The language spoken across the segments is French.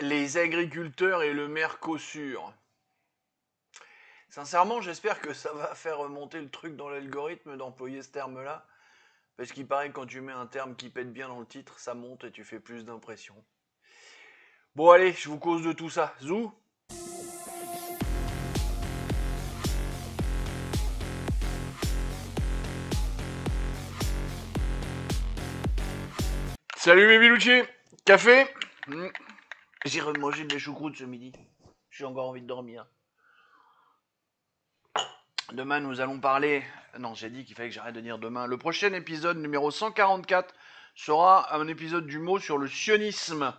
Les agriculteurs et le Mercosur. Sincèrement, j'espère que ça va faire remonter le truc dans l'algorithme d'employer ce terme-là. Parce qu'il paraît que quand tu mets un terme qui pète bien dans le titre, ça monte et tu fais plus d'impression. Bon allez, je vous cause de tout ça. Zou. Salut mes bilouchis. Café. J'ai remangé des choucroutes ce midi. J'ai encore envie de dormir. Demain, nous allons parler. Non, j'ai dit qu'il fallait que j'arrête de dire demain. Le prochain épisode, numéro 144, sera un épisode du mot sur le sionisme.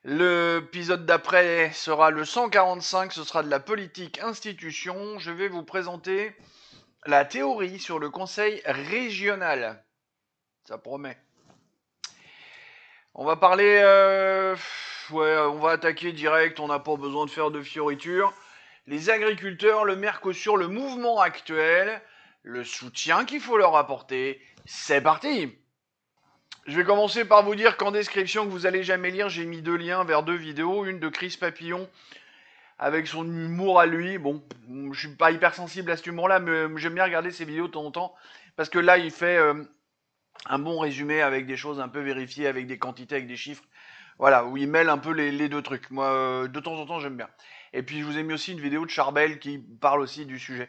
L'épisode d'après sera le 145, ce sera de la politique institution. Je vais vous présenter la théorie sur le conseil régional. Ça promet. On va parler. Ouais, on va attaquer direct, on n'a pas besoin de faire de fioritures. Les agriculteurs, le Mercosur, le mouvement actuel, le soutien qu'il faut leur apporter. C'est parti! Je vais commencer par vous dire qu'en description que vous allez jamais lire, j'ai mis deux liens vers deux vidéos. Une de Chris Papillon avec son humour à lui. Bon, je suis pas hyper sensible à cet humour-là, mais j'aime bien regarder ses vidéos de temps en temps. Parce que là, il fait un bon résumé avec des choses un peu vérifiées, avec des quantités, avec des chiffres. Voilà, où il mêle un peu les deux trucs. Moi, de temps en temps, j'aime bien. Et puis, je vous ai mis aussi une vidéo de Charbel qui parle aussi du sujet.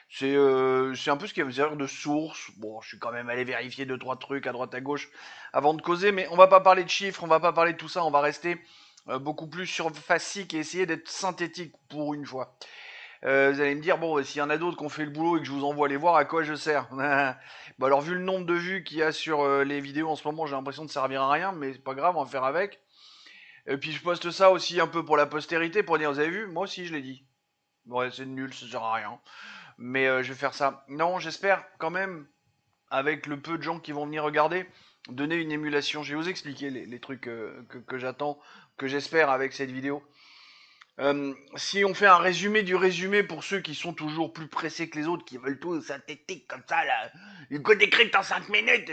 C'est un peu ce qu'il y a besoin de source. Bon, je suis quand même allé vérifier deux trois trucs à droite à gauche avant de causer, mais on va pas parler de chiffres, on va pas parler de tout ça, on va rester beaucoup plus surfacique et essayer d'être synthétique pour une fois. Vous allez me dire, bon, s'il y en a d'autres qui ont fait le boulot et que je vous envoie les voir, à quoi je sers? Bon, alors, vu le nombre de vues qu'il y a sur les vidéos en ce moment, j'ai l'impression de servir à rien, mais c'est pas grave, on va faire avec. Et puis, je poste ça aussi un peu pour la postérité, pour dire, vous avez vu, moi aussi je l'ai dit. Ouais, c'est nul, ça sert à rien. Mais je vais faire ça. Non, j'espère quand même, avec le peu de gens qui vont venir regarder, donner une émulation. Je vais vous expliquer les trucs que j'attends, que j'espère avec cette vidéo. Si on fait un résumé du résumé pour ceux qui sont toujours plus pressés que les autres, qui veulent tout synthétique comme ça, là, une code écrite en 5 minutes,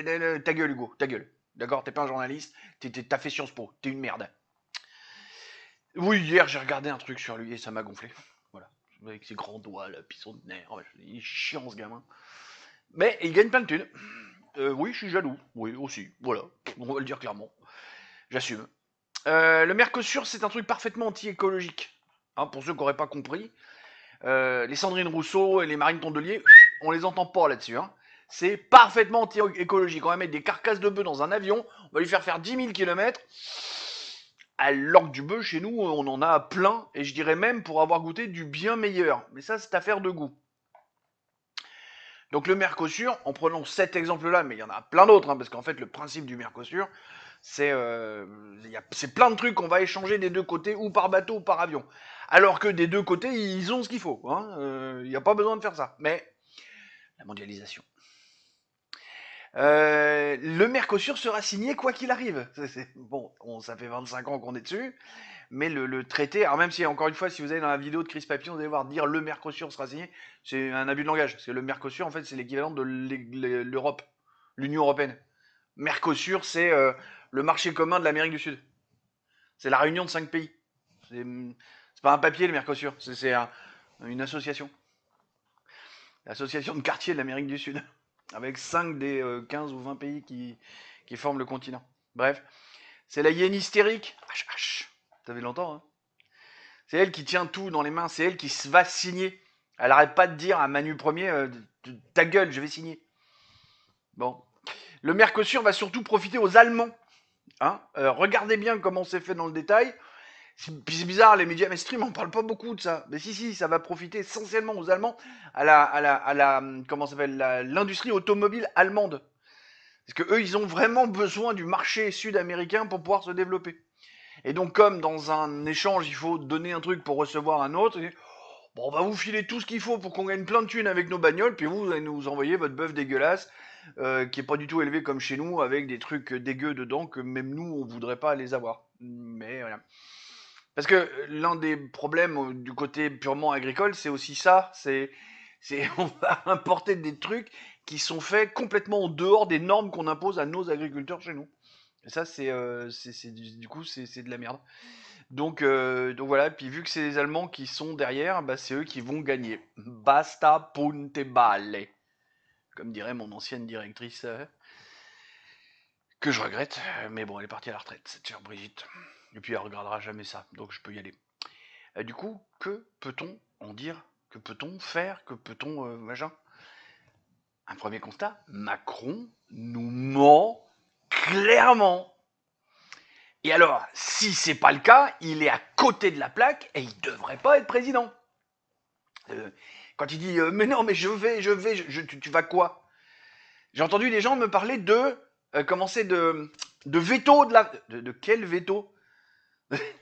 ta gueule Hugo, ta gueule. D'accord, t'es pas un journaliste, t'as fait Sciences Po, t'es une merde. Oui, hier j'ai regardé un truc sur lui et ça m'a gonflé. Voilà, avec ses grands doigts, là, puis son nez, oh, il est chiant ce gamin. Mais il gagne plein de thunes. Oui, je suis jaloux. Oui, aussi. Voilà. On va le dire clairement. J'assume. Le Mercosur, c'est un truc parfaitement anti-écologique. Hein, pour ceux qui n'auraient pas compris. Les Sandrine Rousseau et les Marine Tondelier, on les entend pas là-dessus. Hein. C'est parfaitement anti-écologique. On va mettre des carcasses de bœufs dans un avion, on va lui faire 10 000 km. Alors que du bœuf, chez nous, on en a plein. Et je dirais même pour avoir goûté du bien meilleur. Mais ça, c'est affaire de goût. Donc le Mercosur, en prenant cet exemple-là, mais il y en a plein d'autres, hein, parce qu'en fait le principe du Mercosur, c'est plein de trucs qu'on va échanger des deux côtés, ou par bateau ou par avion. Alors que des deux côtés, ils ont ce qu'il faut. Il n'y a pas besoin de faire ça. Mais la mondialisation. Le Mercosur sera signé quoi qu'il arrive. Bon, ça fait 25 ans qu'on est dessus. Mais le traité, alors même si, encore une fois, si vous allez dans la vidéo de Chris Papillon, vous allez voir dire le Mercosur sera signé, c'est un abus de langage. Parce que le Mercosur, en fait, c'est l'équivalent de l'Europe, l'Union Européenne. Mercosur, c'est le marché commun de l'Amérique du Sud. C'est la réunion de 5 pays. C'est pas un papier, le Mercosur, c'est une association. L'association de quartiers de l'Amérique du Sud. Avec 5 des 15 ou 20 pays qui forment le continent. Bref, c'est la hyène hystérique. T'avais longtemps, hein. C'est elle qui tient tout dans les mains, c'est elle qui va signer. Elle arrête pas de dire à Manu Premier, ta gueule, je vais signer. Bon. Le Mercosur va surtout profiter aux Allemands. Hein, regardez bien comment c'est fait dans le détail. C'est bizarre, les médias mainstream en parlent pas beaucoup de ça. Mais si, ça va profiter essentiellement aux Allemands, comment s'appelle, l'industrie automobile allemande. Parce que eux, ils ont vraiment besoin du marché sud-américain pour pouvoir se développer. Et donc, comme dans un échange, il faut donner un truc pour recevoir un autre, bon, on va vous filer tout ce qu'il faut pour qu'on gagne plein de thunes avec nos bagnoles, puis vous allez nous envoyer votre bœuf dégueulasse, qui est pas du tout élevé comme chez nous, avec des trucs dégueux dedans que même nous, on voudrait pas les avoir. Mais voilà. Parce que l'un des problèmes du côté purement agricole, c'est aussi ça, c'est on va importer des trucs qui sont faits complètement en dehors des normes qu'on impose à nos agriculteurs chez nous. Et ça, du coup, c'est de la merde. Donc voilà, puis vu que c'est les Allemands qui sont derrière, bah, c'est eux qui vont gagner. Basta punte balle. Comme dirait mon ancienne directrice, que je regrette, mais bon, elle est partie à la retraite, cette chère Brigitte. Et puis elle regardera jamais ça, donc je peux y aller. Du coup, que peut-on en dire? Que peut-on faire? Que peut-on machin? Un premier constat, Macron nous ment clairement. Et alors, si c'est pas le cas, il est à côté de la plaque et il devrait pas être président. Quand il dit mais non, mais je vais, tu vas quoi? J'ai entendu des gens me parler de commencer de veto de quel veto?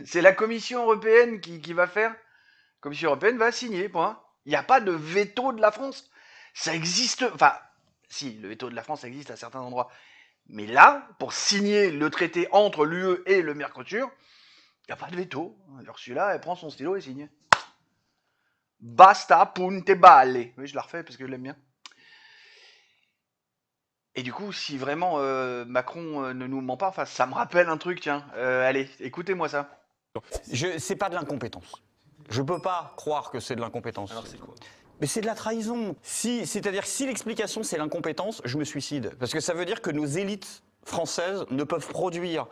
C'est la Commission européenne qui va faire. La Commission européenne va signer, point. Il n'y a pas de veto de la France. Ça existe. Enfin, si, le veto de la France existe à certains endroits. Mais là, pour signer le traité entre l'UE et le Mercosur, il n'y a pas de veto. Ursula, elle prend son stylo et signe. Basta punte balle. Oui, je la refais parce que je l'aime bien. Et du coup, si vraiment Macron ne nous ment pas, enfin, ça me rappelle un truc, tiens. Allez, écoutez-moi ça. C'est pas de l'incompétence. Je peux pas croire que c'est de l'incompétence. Alors c'est quoi? Mais c'est de la trahison. C'est-à-dire que si l'explication c'est l'incompétence, je me suicide. Parce que ça veut dire que nos élites françaises ne peuvent produire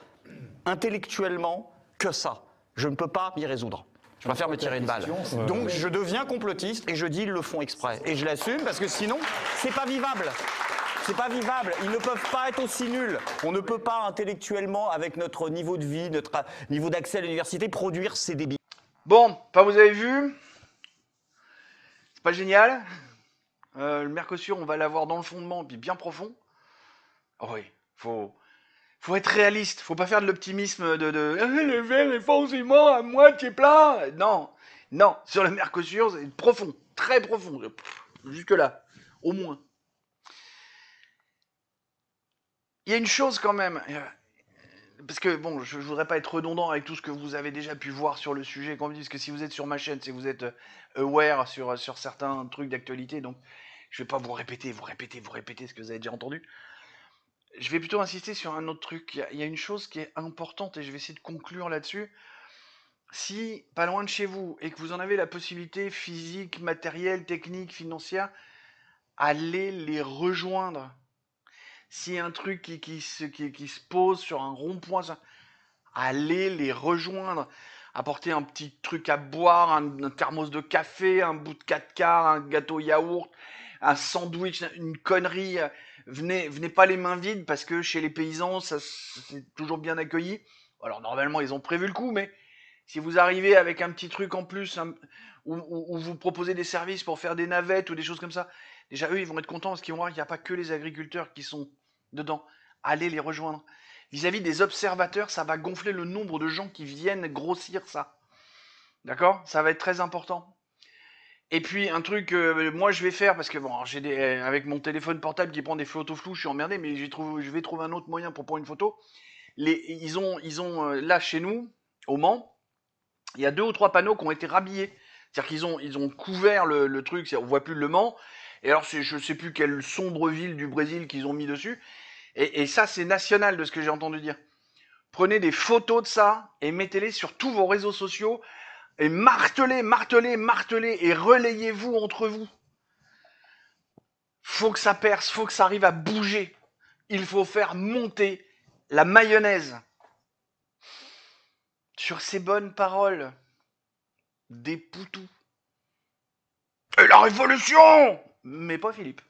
intellectuellement que ça. Je ne peux pas m'y résoudre. Je préfère me tirer une balle. Donc je deviens complotiste et je dis ils le font exprès. Et je l'assume parce que sinon, c'est pas vivable. C'est pas vivable. Ils ne peuvent pas être aussi nuls. On ne peut pas intellectuellement, avec notre niveau de vie, notre niveau d'accès à l'université, produire ces débiles. Bon, enfin, vous avez vu? C'est pas génial? Le Mercosur, on va l'avoir dans le fondement, puis bien profond. Oh oui, faut être réaliste. Faut pas faire de l'optimisme le verre est forcément à moitié plein. Non, non. Sur le Mercosur, c'est profond, très profond. Jusque là, au moins. Il y a une chose quand même, parce que bon, je voudrais pas être redondant avec tout ce que vous avez déjà pu voir sur le sujet, comme parce que si vous êtes sur ma chaîne, c'est que vous êtes aware sur certains trucs d'actualité, donc je vais pas vous répéter ce que vous avez déjà entendu. Je vais plutôt insister sur un autre truc. Il y a une chose qui est importante et je vais essayer de conclure là-dessus. Si, pas loin de chez vous, et que vous en avez la possibilité physique, matérielle, technique, financière, allez les rejoindre. S'il y a un truc qui se pose sur un rond-point, allez les rejoindre. Apportez un petit truc à boire, un thermos de café, un bout de 4 quarts, un gâteau yaourt, un sandwich, une connerie. Venez pas les mains vides parce que chez les paysans, ça c'est toujours bien accueilli. Alors normalement, ils ont prévu le coup, mais si vous arrivez avec un petit truc en plus, ou vous proposez des services pour faire des navettes ou des choses comme ça, déjà eux, ils vont être contents parce qu'ils vont voir qu'il n'y a pas que les agriculteurs qui sont dedans. Allez les rejoindre. Vis-à-vis des observateurs, ça va gonfler le nombre de gens qui viennent grossir ça. D'accord? Ça va être très important. Et puis un truc que moi je vais faire, parce que bon, avec mon téléphone portable qui prend des photos floues, je suis emmerdé, mais je vais trouver un autre moyen pour prendre une photo. Ils ont là chez nous, au Mans, il y a 2 ou 3 panneaux qui ont été rhabillés. C'est-à-dire qu'ils ont couvert le truc, on voit plus le Mans. Et alors je sais plus quelle sombre ville du Brésil qu'ils ont mis dessus. Et ça, c'est national de ce que j'ai entendu dire. Prenez des photos de ça et mettez-les sur tous vos réseaux sociaux et martelez et relayez-vous entre vous. Faut que ça perce, faut que ça arrive à bouger. Il faut faire monter la mayonnaise. Sur ces bonnes paroles, des poutous. Et la révolution! Mais pas Philippe.